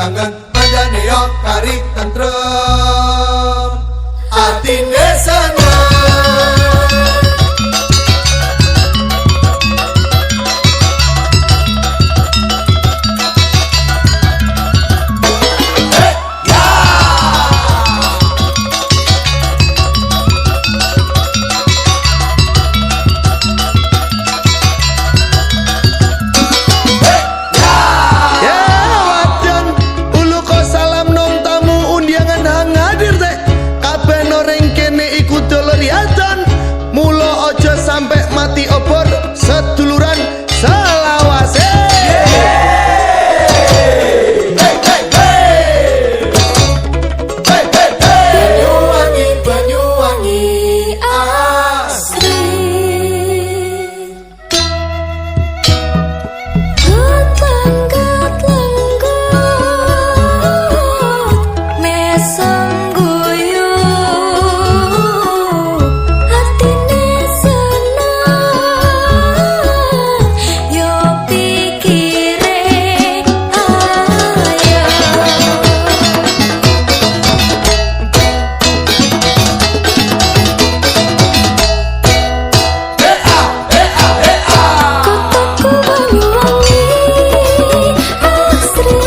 kangen manjane yo kari tentrem atine seneng. Sampai mati obor seduluran selawase. Banyuwangi, Banyuwangi asri. Lenggut mesem guyu atine yo pikire ayo kotaku Banyuwangi asri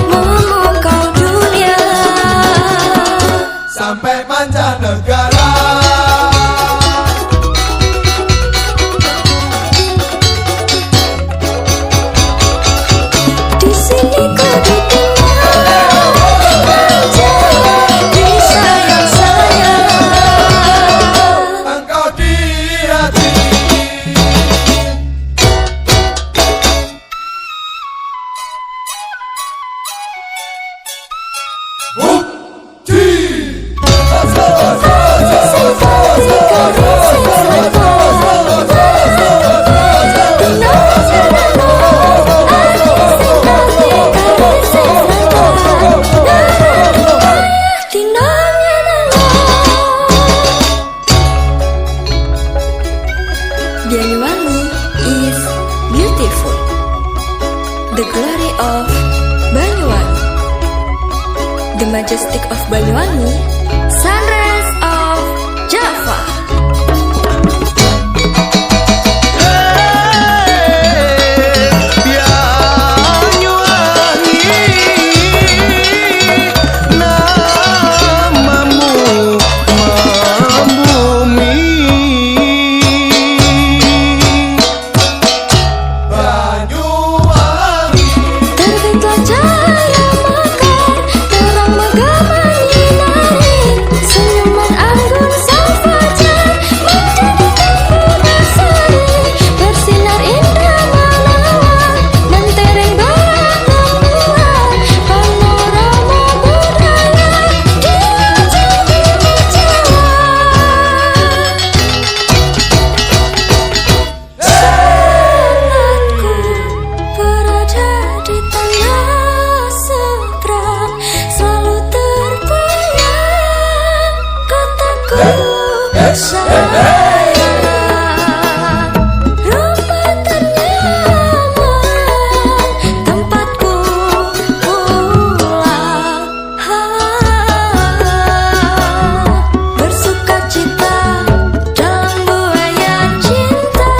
memukau dunia Sampai mancanegara. di sini kau dikenal menjadi sayang-sayang. Engkau di hati. Banyuwangi is beautiful. The glory of Banyuwangi, the majestic of Banyuwangi, sunrise of Java. Terbitlah cahaya mekar, terang megah menyinari, senyuman anggun sang fajar menjadikan berseri, bersinar indah menawan, mentereng berat membuat panorama budaya di ujung Jawa. Sangatku berada di tanah seberang, selalu terbayang kataku sayang. Rumah ternyaman, tempatku pulang, bersuka cita dalam buaya cinta.